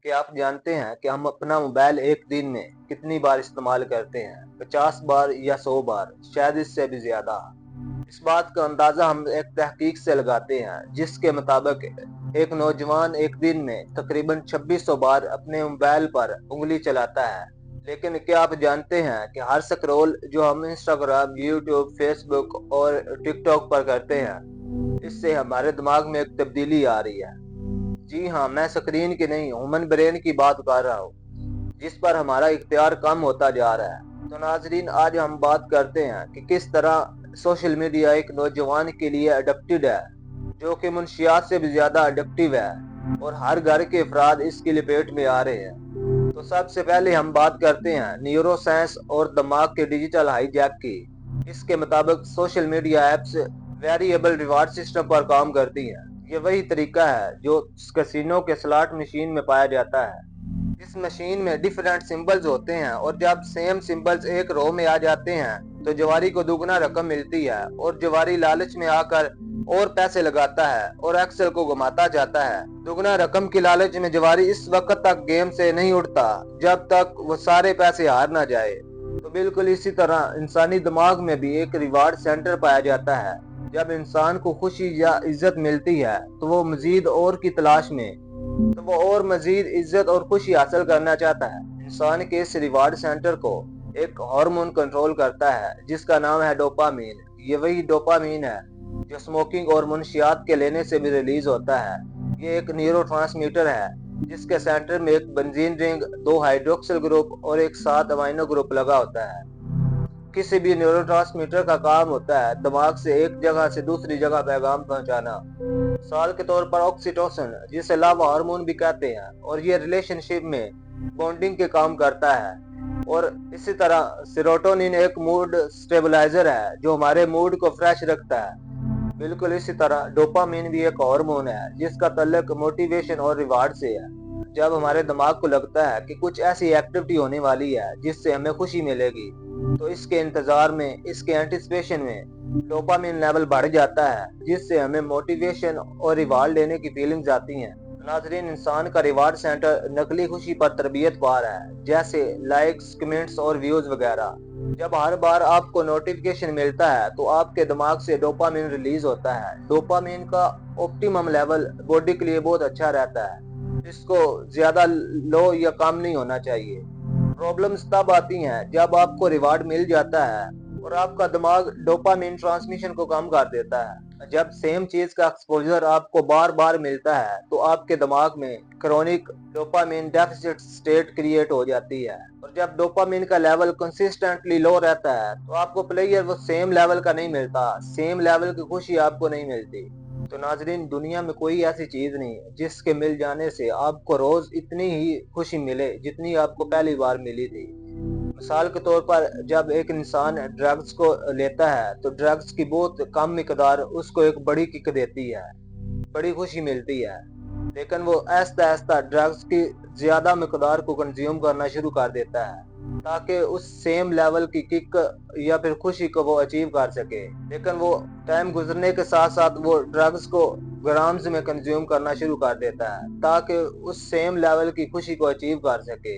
क्या आप जानते हैं कि हम अपना मोबाइल एक दिन में कितनी बार इस्तेमाल करते हैं? 50 बार या 100 बार, शायद इससे भी ज्यादा। इस बात का अंदाजा हम एक तहकीक से लगाते हैं जिसके मुताबिक एक नौजवान एक दिन में तकरीबन 2600 बार अपने मोबाइल पर उंगली चलाता है। लेकिन क्या आप जानते हैं कि हर स्क्रॉल जो हम इंस्टाग्राम, यूट्यूब, फेसबुक और टिकटॉक पर करते हैं, इससे हमारे दिमाग में एक तब्दीली आ रही है। जी हाँ, मैं स्क्रीन की नहीं, ह्यूमन ब्रेन की बात कर रहा हूँ, जिस पर हमारा इख्तियार कम होता जा रहा है। तो नाजरीन, आज हम बात करते हैं कि किस तरह सोशल मीडिया एक नौजवान के लिए अडिक्टेड है, जो कि मुनशियात से भी ज्यादा अडिक्टिव है, और हर घर के अफराद इसकी लपेट में आ रहे हैं। तो सबसे पहले हम बात करते हैं न्यूरो साइंस और दिमाग के डिजिटल हाईजैक की। इसके मुताबिक social media apps variable reward system पर काम करती हैं। ये वही तरीका है जो कैसीनो के स्लॉट मशीन में पाया जाता है। इस मशीन में डिफरेंट सिंबल्स होते हैं, और जब सेम सिंबल्स एक रो में आ जाते हैं तो जवारी को दुगना रकम मिलती है, और जवारी लालच में आकर और पैसे लगाता है और एक्सेल को घुमाता जाता है। दुगना रकम की लालच में जवारी इस वक्त तक गेम से नहीं उठता जब तक वो सारे पैसे हार ना जाए। तो बिल्कुल इसी तरह इंसानी दिमाग में भी एक रिवार्ड सेंटर पाया जाता है। जब इंसान को खुशी या इज्जत मिलती है तो वो मजीद और की तलाश में तो वो और मजीद इज्जत और खुशी हासिल करना चाहता है। इंसान के इस रिवार्ड सेंटर को एक हार्मोन कंट्रोल करता है जिसका नाम है डोपामीन। ये वही डोपामीन है जो स्मोकिंग और मुनशियात के लेने से भी रिलीज होता है। ये एक न्यूरोट्रांसमीटर है जिसके सेंटर में एक बेंजीन रिंग, 2 हाइड्रोक्सिल ग्रुप और एक 7 अमाइनो ग्रुप लगा होता है। किसी भी न्यूरोट्रांसमीटर का काम होता है दिमाग से एक जगह से दूसरी जगह पैगाम पहुंचाना। मिसाल के तौर पर ऑक्सीटोसिन, जिसे लव हार्मोन भी कहते हैं, और ये रिलेशनशिप में बॉन्डिंग के काम करता है। और इसी तरह सेरोटोनिन एक मूड स्टेबलाइजर है जो हमारे मूड को फ्रेश रखता है। बिल्कुल इसी तरह डोपामीन भी एक हार्मोन है जिसका ताल्लुक मोटिवेशन और रिवार्ड से है। जब हमारे दिमाग को लगता है कि कुछ ऐसी एक्टिविटी होने वाली है जिससे हमें खुशी मिलेगी, तो इसके इंतजार में, इसके एंटिसिपेशन में डोपामिन लेवल बढ़ जाता है, जिससे हमें मोटिवेशन और रिवार्ड लेने की फीलिंग्स आती हैं। नाजरीन, इंसान का रिवार्ड सेंटर नकली खुशी पर तरबियत पा रहा है, जैसे लाइक्स, कमेंट्स और व्यूज वगैरह। जब हर बार आपको नोटिफिकेशन मिलता है तो आपके दिमाग से डोपामिन रिलीज होता है। डोपामिन का ऑप्टिमम लेवल बॉडी के लिए बहुत अच्छा रहता है, इसको ज्यादा लो या कम नहीं होना चाहिए। प्रॉब्लम्स तब आती हैं जब आपको रिवार्ड मिल जाता है और आपका दिमाग डोपामिन ट्रांसमिशन को कम कर देता है। जब सेम चीज का एक्सपोजर आपको बार बार मिलता है तो आपके दिमाग में chronic dopamine deficit state create हो जाती है, और जब डोपामिन का लेवल कंसिस्टेंटली लो रहता है तो आपको प्लेयर वो सेम लेवल का नहीं मिलता, सेम लेवल की खुशी आपको नहीं मिलती। तो नाजरीन, दुनिया में कोई ऐसी चीज नहीं है जिसके मिल जाने से आपको रोज इतनी ही खुशी मिले जितनी आपको पहली बार मिली थी। मिसाल के तौर पर जब एक इंसान ड्रग्स को लेता है तो ड्रग्स की बहुत कम मिकदार उसको एक बड़ी किक देती है, बड़ी खुशी मिलती है। लेकिन वो आहिस्ता आहिस्ता ड्रग्स की ज्यादा मिकदार को कंज्यूम करना शुरू कर देता है ताकि उस सेम लेवल की किक या फिर खुशी को वो अचीव कर सके। लेकिन वो टाइम गुजरने के साथ साथ वो ड्रग्स को ग्राम्स में कंज्यूम करना शुरू कर देता है ताकि उस सेम लेवल की खुशी को अचीव कर सके।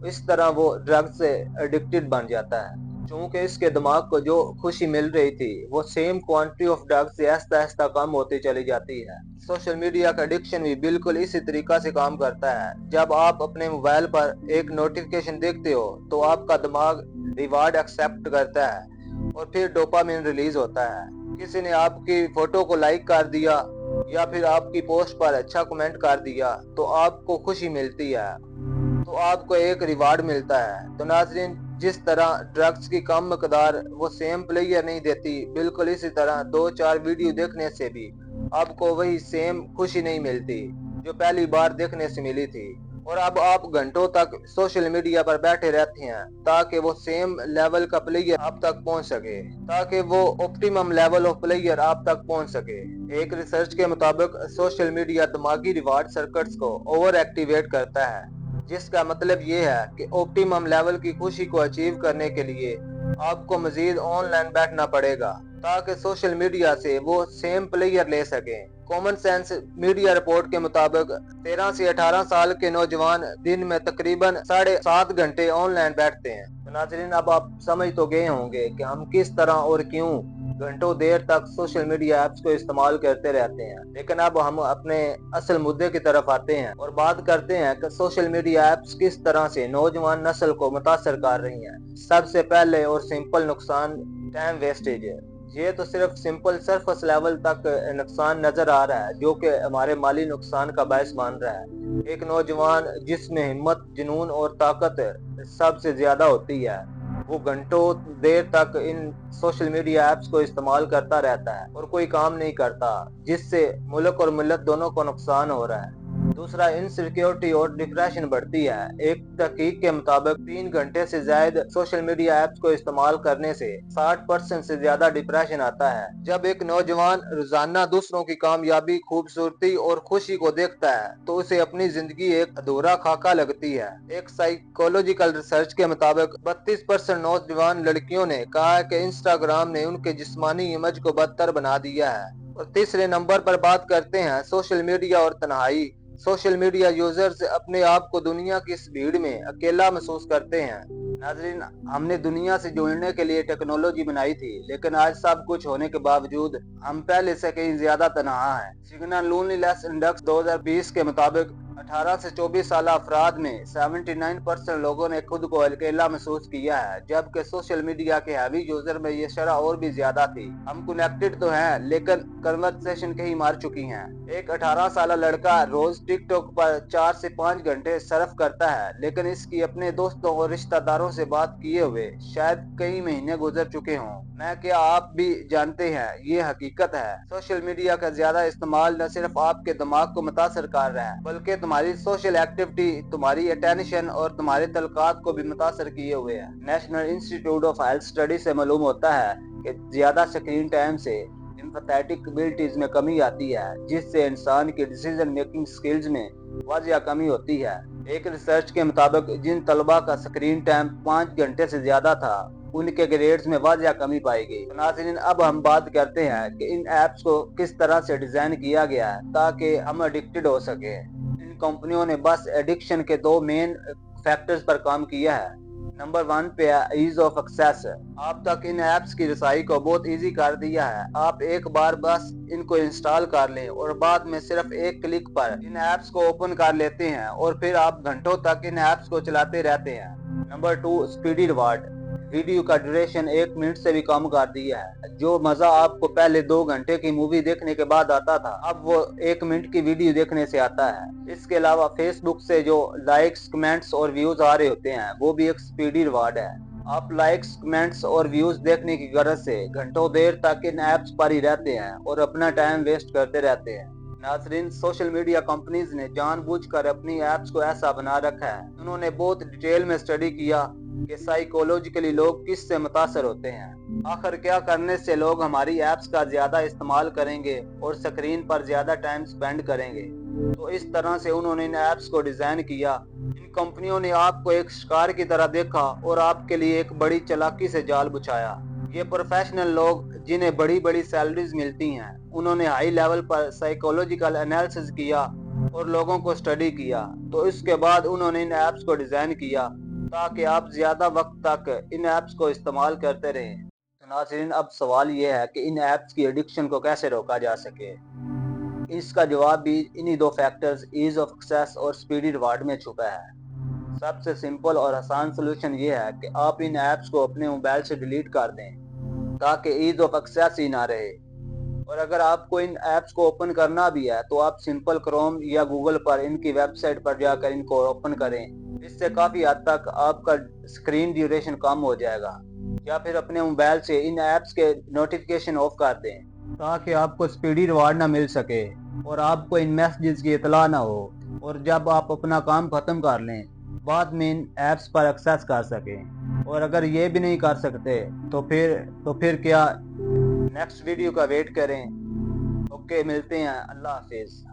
इस तरह वो ड्रग्स से एडिक्टेड बन जाता है, क्योंकि इसके दिमाग को जो खुशी मिल रही थी वो सेम क्वांटिटी ऑफ ड्रग्स से आहिस्ता आहिस्ता कम होती चली जाती है। सोशल मीडिया का एडिक्शन भी बिल्कुल इसी तरीका से काम करता है। जब आप अपने मोबाइल पर एक नोटिफिकेशन देखते हो तो आपका दिमाग रिवार्ड एक्सेप्ट करता है और फिर डोपामिन रिलीज होता है। किसी ने आपकी फोटो को लाइक कर दिया या फिर आपकी पोस्ट पर अच्छा कमेंट कर दिया तो आपको खुशी मिलती है, तो आपको एक रिवार्ड मिलता है। तो नाजरीन, जिस तरह ड्रग्स की कम मकदार वो सेम प्लेयर नहीं देती, बिल्कुल इसी तरह 2-4 वीडियो देखने से भी आपको वही सेम खुशी नहीं मिलती जो पहली बार देखने से मिली थी। और अब आप घंटों तक सोशल मीडिया पर बैठे रहते हैं ताकि वो सेम लेवल का प्लेयर आप तक पहुंच सके, ताकि वो ऑप्टिमम लेवल ऑफ प्लेयर आप तक पहुंच सके। एक रिसर्च के मुताबिक सोशल मीडिया दिमागी रिवार्ड सर्किट्स को ओवर एक्टिवेट करता है, जिसका मतलब ये है कि ऑप्टिमम लेवल की खुशी को अचीव करने के लिए आपको मजीद ऑनलाइन बैठना पड़ेगा ताकि सोशल मीडिया से वो सेम प्लेयर ले सकें। कॉमन सेंस मीडिया रिपोर्ट के मुताबिक 13 से 18 साल के नौजवान दिन में तकरीबन 7.5 घंटे ऑनलाइन बैठते हैं। तो नाज़रीन, अब आप समझ तो गए होंगे कि हम किस तरह और क्यों घंटों देर तक सोशल मीडिया ऐप्स को इस्तेमाल करते रहते हैं। लेकिन अब हम अपने असल मुद्दे की तरफ आते हैं और बात करते हैं कि सोशल मीडिया ऐप्स किस तरह से नौजवान नस्ल को मुतासर कर रही हैं। सबसे पहले और सिंपल नुकसान टाइम वेस्टेज है। ये तो सिर्फ सिंपल सरफेस लेवल तक नुकसान नजर आ रहा है, जो कि हमारे माली नुकसान का बायस बन रहा है। एक नौजवान जिसमें हिम्मत, जुनून और ताकत सबसे ज्यादा होती है, वो घंटों देर तक इन सोशल मीडिया ऐप्स को इस्तेमाल करता रहता है और कोई काम नहीं करता, जिससे मुल्क और मिल्लत दोनों को नुकसान हो रहा है। दूसरा, इनसिक्योरिटी और डिप्रेशन बढ़ती है। एक तहकीक के मुताबिक 3 घंटे से ज्यादा सोशल मीडिया ऐप्स को इस्तेमाल करने से 60% से ज्यादा डिप्रेशन आता है। जब एक नौजवान रोजाना दूसरों की कामयाबी, खूबसूरती और खुशी को देखता है तो उसे अपनी जिंदगी एक अधूरा खाका लगती है। एक साइकोलॉजिकल रिसर्च के मुताबिक 32% नौजवान लड़कियों ने कहा है कि इंस्टाग्राम ने उनके जिस्मानी इमेज को बदतर बना दिया है। और तीसरे नंबर पर बात करते हैं सोशल मीडिया और तन्हाई। सोशल मीडिया यूजर्स अपने आप को दुनिया की इस भीड़ में अकेला महसूस करते हैं। नाज़रीन, हमने दुनिया से जुड़ने के लिए टेक्नोलॉजी बनाई थी, लेकिन आज सब कुछ होने के बावजूद हम पहले से कहीं ज्यादा तनहा हैं। सिग्नल लोनलीनेस इंडेक्स 2020 के मुताबिक 18 से 24 साल अफराद में 79% लोगों ने खुद को अकेला महसूस किया है, जबकि सोशल मीडिया के हैवी यूजर में ये शरह और भी ज्यादा थी। हम कनेक्टेड तो हैं, लेकिन कन्वर्सेशन कहीं मार चुकी हैं। एक 18 साल लड़का रोज टिकटॉक पर 4 से 5 घंटे सर्फ करता है, लेकिन इसकी अपने दोस्तों और रिश्तेदारों से बात किए हुए शायद कई महीने गुजर चुके हों। मैं क्या आप भी जानते हैं, ये हकीकत है। सोशल मीडिया का ज्यादा इस्तेमाल न सिर्फ आपके दिमाग को मुतासर कर रहा है, बल्कि तुम्हारी सोशल एक्टिविटी, तुम्हारी अटेंशन और तुम्हारे तलकात को भी मुतासर किए हुए है। National institute of health study से मालूम होता है कि ज्यादा स्क्रीन टाइम से एम्पैथेटिक एबिलिटीज में कमी आती है, जिससे इंसान की डिसीजन मेकिंग स्किल्स में वाजिया कमी होती है। एक रिसर्च के मुताबिक जिन तलबा का स्क्रीन टाइम 5 घंटे से ज्यादा था, उनके ग्रेड्स में वाजिया कमी पाई गई। तो नाज़रीन, अब हम बात करते हैं कि इन ऐप्स को किस तरह से डिजाइन किया गया है ताकि हम एडिक्टेड हो सके। इन कंपनियों ने बस एडिक्शन के 2 मेन फैक्टर्स पर काम किया है। नंबर 1 पे है ईज ऑफ एक्सेस। आप तक इन ऐप्स की रसाई को बहुत इजी कर दिया है। आप एक बार बस इनको इंस्टॉल कर लें और बाद में सिर्फ एक क्लिक पर इन ऐप्स को ओपन कर लेते हैं और फिर आप घंटों तक इन ऐप्स को चलाते रहते हैं। Number 2, speedy reward. वीडियो का ड्यूरेशन 1 मिनट से भी कम कर दिया है। जो मजा आपको पहले 2 घंटे की मूवी देखने के बाद आता था, अब वो 1 मिनट की वीडियो देखने से आता है। इसके अलावा फेसबुक से जो लाइक्स, कमेंट्स और व्यूज आ रहे होते हैं, वो भी एक स्पीडी रिवार्ड है। आप लाइक्स, कमेंट्स और व्यूज देखने की गरज से घंटों देर तक इन ऐप्स पर ही रहते हैं और अपना टाइम वेस्ट करते रहते हैं। नाज़रीन, सोशल मीडिया कंपनीज ने जानबूझकर अपनी ऐप्स को ऐसा बना रखा है। उन्होंने बहुत डिटेल में स्टडी किया कि साइकोलॉजिकली लोग किससे मुतासर होते हैं। आखिर क्या करने से लोग हमारी ऐप्स का ज्यादा इस्तेमाल करेंगे और स्क्रीन पर ज्यादा टाइम स्पेंड करेंगे। तो इस तरह से उन्होंने इन ऐप्स को डिजाइन किया। इन कंपनियों ने आपको एक शिकार की तरह देखा और आपके लिए एक बड़ी चालाकी से जाल बिछाया। ये प्रोफेशनल लोग जिन्हें बड़ी बड़ी सैलरीज मिलती हैं, उन्होंने हाई लेवल पर साइकोलॉजिकल एनालिसिस किया और लोगों को स्टडी किया। तो इसके बाद उन्होंने इन ऐप्स को डिजाइन किया ताकि आप ज्यादा वक्त तक इन ऐप्स को इस्तेमाल करते रहें। तो नाज़रीन, अब सवाल ये है कि इन ऐप्स की एडिक्शन को कैसे रोका जा सके। इसका जवाब भी इन्हीं 2 फैक्टर्स, ईज ऑफ एक्सेस और स्पीडी रिवार्ड में छुपा है। सबसे सिंपल और आसान सोल्यूशन ये है कि आप इन ऐप्स को अपने मोबाइल से डिलीट कर दें ताकि ईज ऑफ एक्सेस ही ना रहे। और अगर आपको इन ऐप्स को ओपन करना भी है तो आप सिंपल क्रोम या गूगल पर इनकी वेबसाइट पर जाकर इनको ओपन करें। इससे काफी हद तक आपका स्क्रीन ड्यूरेशन कम हो जाएगा। या फिर अपने मोबाइल से इन ऐप्स के नोटिफिकेशन ऑफ कर दें ताकि आपको स्पीडी रिवार्ड ना मिल सके और आपको इन मैसेजेस की इतला ना हो। और जब आप अपना काम खत्म कर लें, बाद में इन ऐप्स पर एक्सेस कर सकें। और अगर ये भी नहीं कर सकते तो फिर क्या, नेक्स्ट वीडियो का वेट करें। ओके, मिलते हैं। अल्लाह हाफिज।